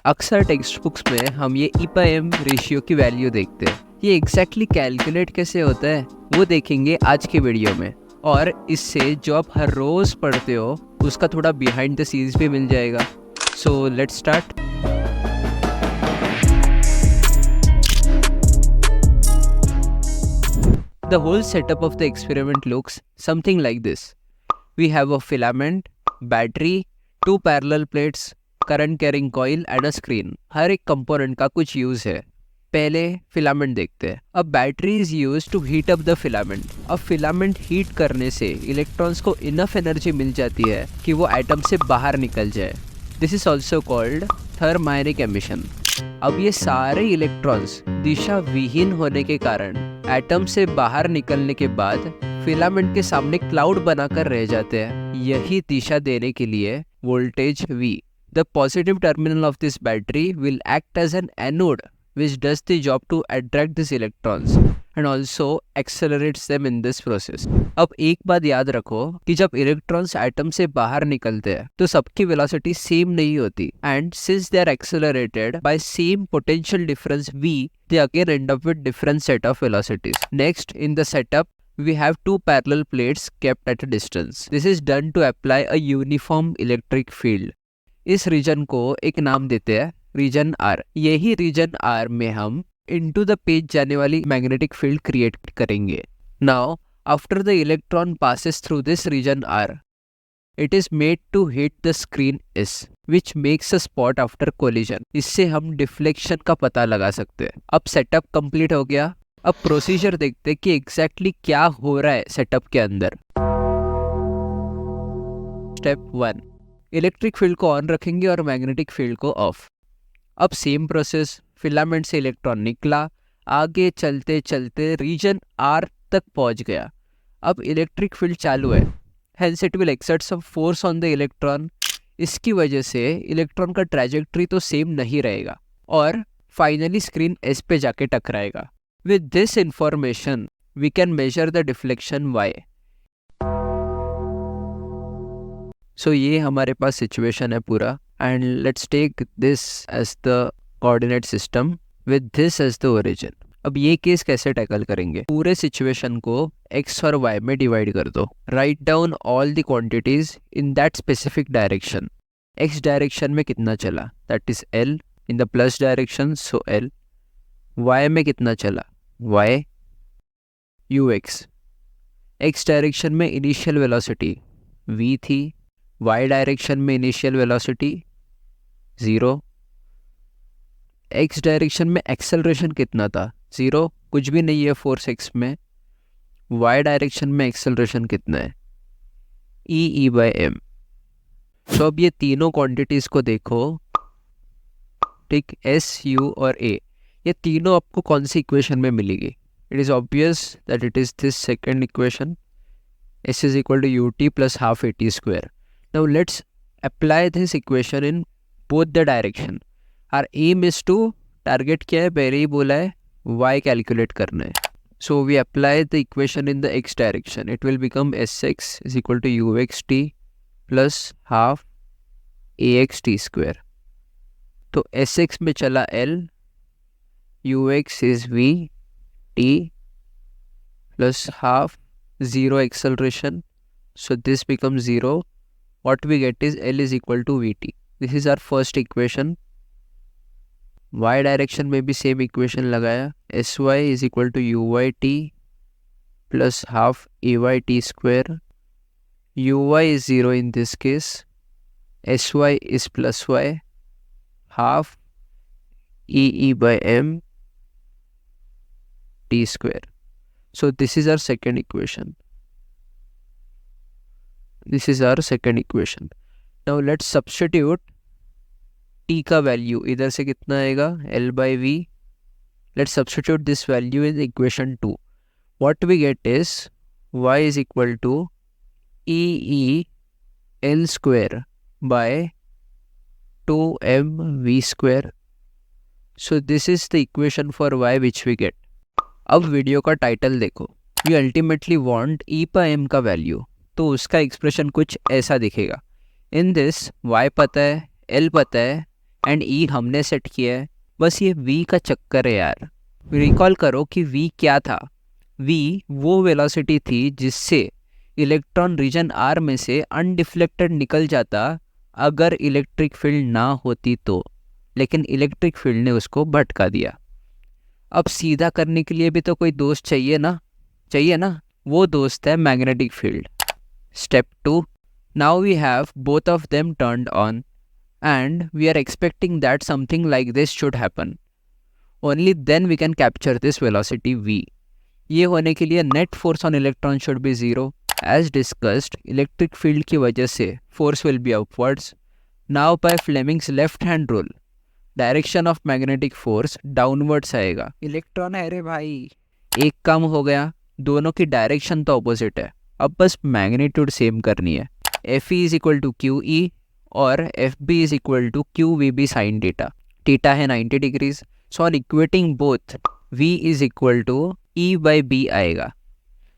अक्सर text books में हम ये E/M रेशियो की वैल्यू देखते हैं। ये एग्जैक्टली कैलकुलेट कैसे होता है वो देखेंगे आज के वीडियो में, और इससे जो आप हर रोज पढ़ते हो उसका थोड़ा बिहाइंड द सीन्स भी मिल जाएगा। So let's start. The whole setup of the experiment looks something like this. We have a filament, battery, two parallel plates, current carrying coil and a screen. हर एक कंपोनेंट का कुछ use है। पहले filament देखते हैं। अब battery is use to heat up the filament. अब filament heat करने से इलेक्ट्रॉन्स को इनफ एनर्जी मिल जाती है कि वो एटम से बाहर निकल जाए। This is also called thermionic emission. अब ये सारे इलेक्ट्रॉन्स दिशा विहीन होने के कारण एटम से बाहर निकलने के बाद फिलामेंट के सामने क्लाउड बनाकर रह जाते हैं। यही दिशा देने के लिए voltage V, the positive terminal of this battery will act as an anode which does the job to attract these electrons and also accelerates them in this process. अब एक बात याद रखो कि जब इलेक्ट्रॉन्स एटम से बाहर निकलते हैं तो सबकी वेलोसिटी सेम नहीं होती, and since they are accelerated by same potential difference V, they again end up with different set of velocities. Next in the setup, we have two parallel plates kept at a distance. This is done to apply a uniform electric field. इस region को एक नाम देते हैं region R। यही region R में हम into the page जाने वाली मैग्नेटिक फील्ड क्रिएट करेंगे। Now after the electron passes through this region R, it is made to hit the screen S, which makes a spot after collision. इससे हम deflection का पता लगा सकते हैं। अब सेटअप कंप्लीट हो गया। अब प्रोसीजर देखते हैं कि एग्जैक्टली क्या हो रहा है सेटअप के अंदर। स्टेप 1, इलेक्ट्रिक फील्ड को ऑन रखेंगे और मैग्नेटिक फील्ड को ऑफ। अब सेम प्रोसेस, फिलामेंट से इलेक्ट्रॉन निकला, आगे चलते चलते रीजन R तक पहुंच गया। अब इलेक्ट्रिक फील्ड चालू है, hence it will exert some force on the electron. इसकी वजह से इलेक्ट्रॉन का ट्रैजेक्टरी तो सेम नहीं रहेगा और फाइनली स्क्रीन S पे जाके टकराएगा। With this information we can measure the deflection Y। So ये हमारे पास सिचुएशन है पूरा, and let's take this as the coordinate system with this as the origin. अब ये केस कैसे टैकल करेंगे? पूरे सिचुएशन को x और y में डिवाइड कर दो। Write down all the quantities in that specific direction. x direction में कितना चला, that is L in the plus direction, so L। y में कितना चला, y ux। x डायरेक्शन में इनिशियल वेलोसिटी v थी, y डायरेक्शन में इनिशियल वेलोसिटी 0। x डायरेक्शन में एक्सेलरेशन कितना था, 0, कुछ भी नहीं है फोर्स x में। y डायरेक्शन में एक्सेलरेशन कितना है, E/m। सो अब ये तीनों क्वांटिटीज को देखो, ठीक, S, U और A, ये तीनों आपको कौन सी इक्वेशन में मिलेगी? It is obvious that it is this second equation, S is equal to ut plus half at square. Now let's apply this equation in both the direction. Our aim is to target क्या है, पहले ही बोला है, y calculate करना है। So we apply the equation in the x direction. It will become sx is equal to uxt plus half axt square. तो sx में चला L, ux is v t plus half 0 acceleration, so this becomes 0. What we get is L is equal to Vt. This is our first equation. Y direction में भी same equation लगाया, Sy is equal to Uyt plus half Ayt square. Uy is 0 in this case, Sy is plus y, half E/m t square. So this is our second equation. This is our second equation. Now let's substitute t का value, इधर से कितना आएगा, L/V. Let's substitute this value in equation 2. What we get is y is equal to E/L square by 2mv square. So this is the equation for y which we get. अब video का title देखो, we ultimately want E/m का value, तो उसका expression कुछ ऐसा दिखेगा। In this y पता है, L पता है, एंड ई हमने सेट किया है। बस ये v का चक्कर है यार। रिकॉल करो कि v क्या था। v वो वेलोसिटी थी जिससे इलेक्ट्रॉन रीजन r में से अनडिफ्लेक्टेड निकल जाता अगर इलेक्ट्रिक फील्ड ना होती तो, लेकिन इलेक्ट्रिक फील्ड ने उसको भटका दिया। अब सीधा करने के लिए भी तो कोई दोस्त चाहिए ना, वो दोस्त है magnetic field. Step 2, now we have both of them turned on and we are expecting that something like this should happen, only then we can capture this velocity v। ये होने के लिए net force on electron should be 0। As discussed, electric field की वजह से force will be upwards. Now by Fleming's left hand rule, direction of magnetic force downwards आएगा। Electron है रे भाई। एक काम हो गया, दोनों की डायरेक्शन तो अपोजिट है, अब बस मैग्नीट्यूड सेम करनी है। Fe is equal to q e और Fb is equal to q v B sine theta. Theta है 90 degrees, so on equating both v is equal to E by B आएगा।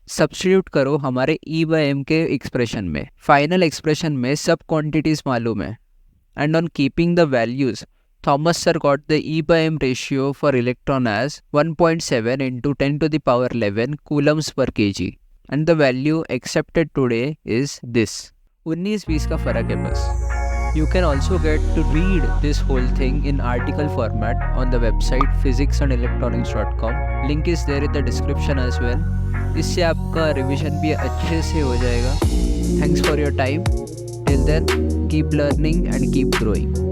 Substitute करो हमारे e by m के expression में। Final expression में सब quantities मालूम है, and on keeping the values, Thomas sir got the E by M ratio for electron as 1.7 into 10 to the power 11 coulombs per kg, and the value accepted today is this। 19-20 का फर्क है बस। You can also get to read this whole thing in article format on the website physicsandelectronics.com. Link is there in the description as well. इससे आपका revision भी अच्छे से हो जाएगा। Thanks for your time. Till then, keep learning and keep growing.